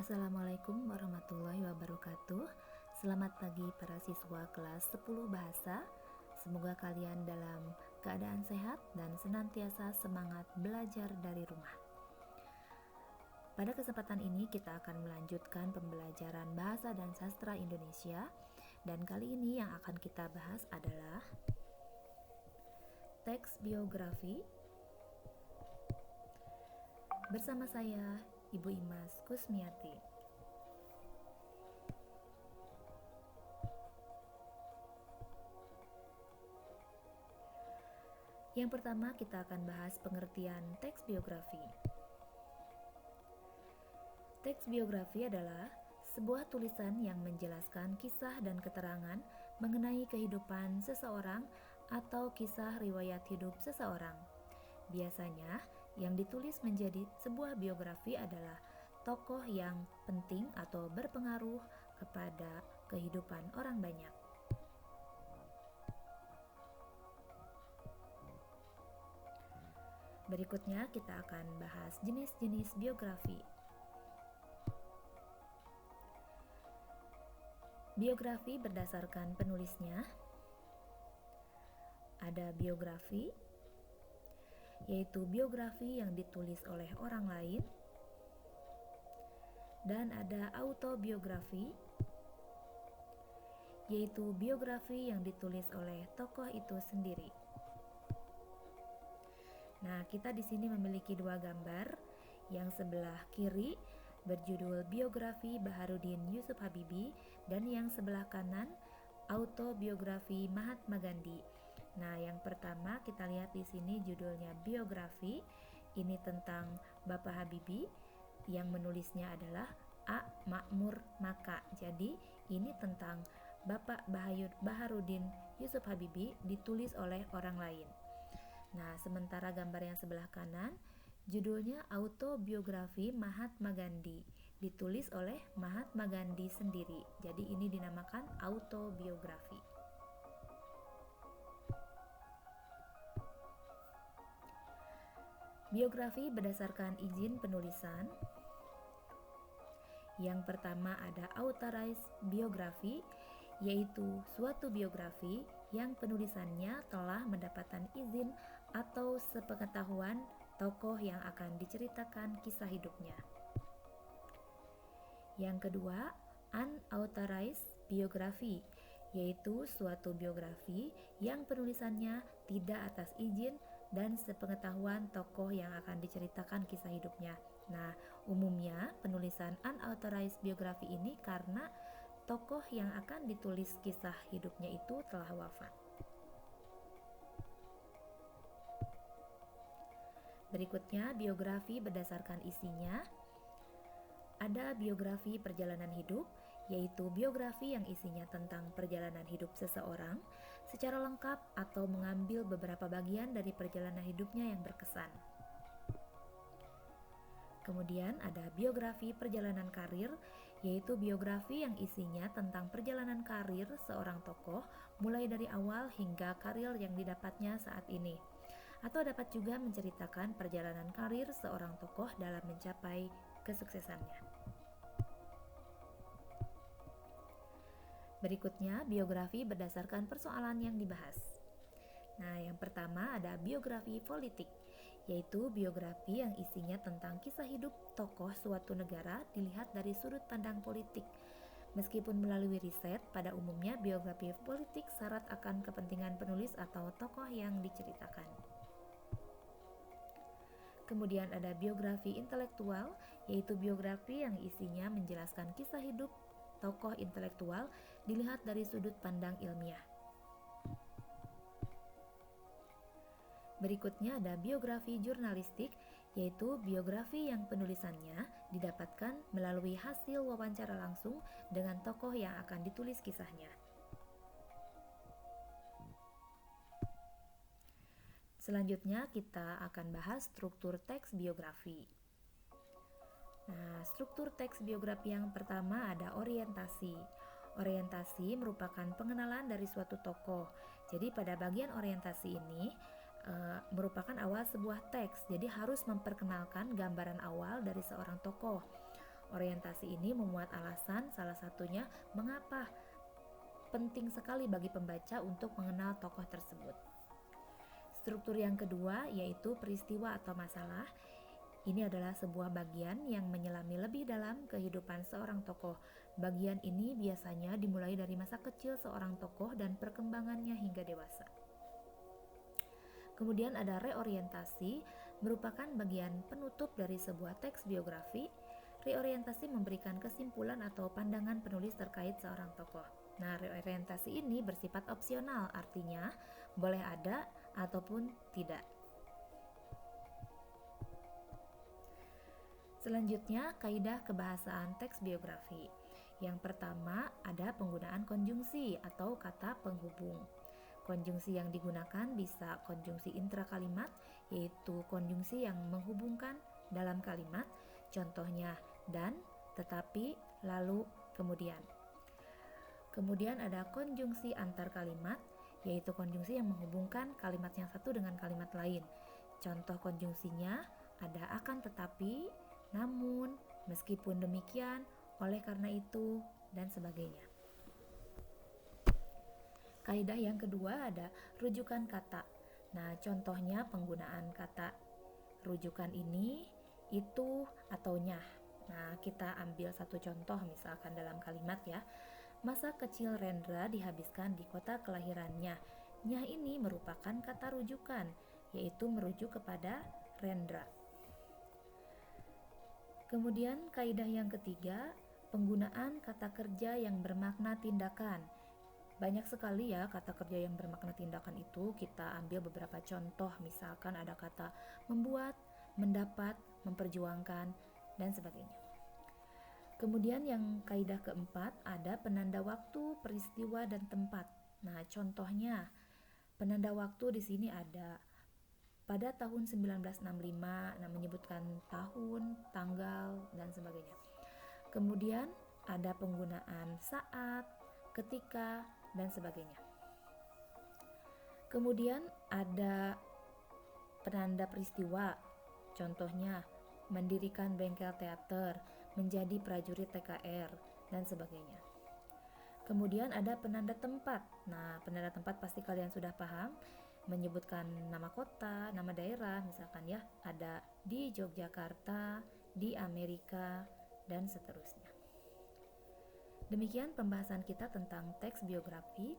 Assalamualaikum warahmatullahi wabarakatuh. Selamat pagi para siswa kelas 10 bahasa. Semoga kalian dalam keadaan sehat dan senantiasa semangat belajar dari rumah. Pada kesempatan ini kita akan melanjutkan pembelajaran bahasa dan sastra Indonesia. Dan kali ini yang akan kita bahas adalah teks biografi bersama saya, Ibu Imas Kusmiati. Yang pertama kita akan bahas pengertian teks biografi. Teks biografi adalah sebuah tulisan yang menjelaskan kisah dan keterangan mengenai kehidupan seseorang atau kisah riwayat hidup seseorang. Biasanya, yang ditulis menjadi sebuah biografi adalah tokoh yang penting atau berpengaruh kepada kehidupan orang banyak. Berikutnya kita akan bahas jenis-jenis biografi. Biografi berdasarkan penulisnya. Ada biografi, yaitu biografi yang ditulis oleh orang lain, dan ada autobiografi, yaitu biografi yang ditulis oleh tokoh itu sendiri. Nah, kita di sini memiliki dua gambar. Yang sebelah kiri berjudul Biografi Baharudin Yusuf Habibie dan yang sebelah kanan Autobiografi Mahatma Gandhi. Nah, yang pertama kita lihat di sini judulnya biografi. Ini tentang Bapak Habibie, yang menulisnya adalah A. Makmur Maka. Jadi, ini tentang Bapak Baharudin Yusuf Habibie ditulis oleh orang lain. Nah, sementara gambar yang sebelah kanan judulnya Autobiografi Mahatma Gandhi, ditulis oleh Mahatma Gandhi sendiri. Jadi ini dinamakan autobiografi. Biografi berdasarkan izin penulisan. Yang pertama ada authorized biografi, yaitu suatu biografi yang penulisannya telah mendapatkan izin atau sepengetahuan tokoh yang akan diceritakan kisah hidupnya. Yang kedua, unauthorized biografi, yaitu suatu biografi yang penulisannya tidak atas izin dan sepengetahuan tokoh yang akan diceritakan kisah hidupnya. Nah, umumnya penulisan unauthorized biografi ini karena tokoh yang akan ditulis kisah hidupnya itu telah wafat. Berikutnya, biografi berdasarkan isinya. Ada biografi perjalanan hidup, yaitu biografi yang isinya tentang perjalanan hidup seseorang secara lengkap atau mengambil beberapa bagian dari perjalanan hidupnya yang berkesan. Kemudian ada biografi perjalanan karir, yaitu biografi yang isinya tentang perjalanan karir seorang tokoh mulai dari awal hingga karir yang didapatnya saat ini. Atau dapat juga menceritakan perjalanan karir seorang tokoh dalam mencapai kesuksesannya. Berikutnya, biografi berdasarkan persoalan yang dibahas. Nah, yang pertama ada biografi politik, yaitu biografi yang isinya tentang kisah hidup tokoh suatu negara dilihat dari sudut pandang politik. Meskipun melalui riset, pada umumnya biografi politik syarat akan kepentingan penulis atau tokoh yang diceritakan. Kemudian ada biografi intelektual, yaitu biografi yang isinya menjelaskan kisah hidup tokoh intelektual dilihat dari sudut pandang ilmiah. Berikutnya ada biografi jurnalistik, yaitu biografi yang penulisannya didapatkan melalui hasil wawancara langsung dengan tokoh yang akan ditulis kisahnya. Selanjutnya kita akan bahas struktur teks biografi. Nah, struktur teks biografi yang pertama ada orientasi. Orientasi merupakan pengenalan dari suatu tokoh. Jadi pada bagian orientasi ini merupakan awal sebuah teks. Jadi harus memperkenalkan gambaran awal dari seorang tokoh. Orientasi ini memuat alasan, salah satunya mengapa penting sekali bagi pembaca untuk mengenal tokoh tersebut. Struktur yang kedua yaitu peristiwa atau masalah. Ini adalah sebuah bagian yang menyelami lebih dalam kehidupan seorang tokoh. Bagian ini biasanya dimulai dari masa kecil seorang tokoh dan perkembangannya hingga dewasa. Kemudian ada reorientasi, merupakan bagian penutup dari sebuah teks biografi. Reorientasi memberikan kesimpulan atau pandangan penulis terkait seorang tokoh. Nah, reorientasi ini bersifat opsional, artinya boleh ada ataupun tidak. Selanjutnya, kaidah kebahasaan teks biografi. Yang pertama, ada penggunaan konjungsi atau kata penghubung. Konjungsi yang digunakan bisa konjungsi intrakalimat, yaitu konjungsi yang menghubungkan dalam kalimat, contohnya dan, tetapi, lalu, kemudian. Kemudian ada konjungsi antar kalimat, yaitu konjungsi yang menghubungkan kalimat yang satu dengan kalimat lain. Contoh konjungsinya ada akan tetapi, namun, meskipun demikian, oleh karena itu, dan sebagainya. Kaidah yang kedua ada rujukan kata. Nah, contohnya penggunaan kata rujukan ini, itu, atau nyah. Nah, kita ambil satu contoh misalkan dalam kalimat ya. Masa kecil Rendra dihabiskan di kota kelahirannya. Nyah ini merupakan kata rujukan, yaitu merujuk kepada Rendra. Kemudian kaidah yang ketiga, penggunaan kata kerja yang bermakna tindakan. Banyak sekali ya kata kerja yang bermakna tindakan itu. Kita ambil beberapa contoh, misalkan ada kata membuat, mendapat, memperjuangkan, dan sebagainya. Kemudian yang kaidah keempat ada penanda waktu, peristiwa, dan tempat. Nah, contohnya penanda waktu di sini ada pada tahun 1965, nah menyebutkan tahun, tanggal, dan sebagainya. Kemudian ada penggunaan saat, ketika, dan sebagainya. Kemudian ada penanda peristiwa, contohnya mendirikan bengkel teater, menjadi prajurit TKR, dan sebagainya. Kemudian ada penanda tempat. Nah, penanda tempat pasti kalian sudah paham, menyebutkan nama kota, nama daerah, misalkan ya, ada di Yogyakarta, di Amerika, dan seterusnya. Demikian pembahasan kita tentang teks biografi.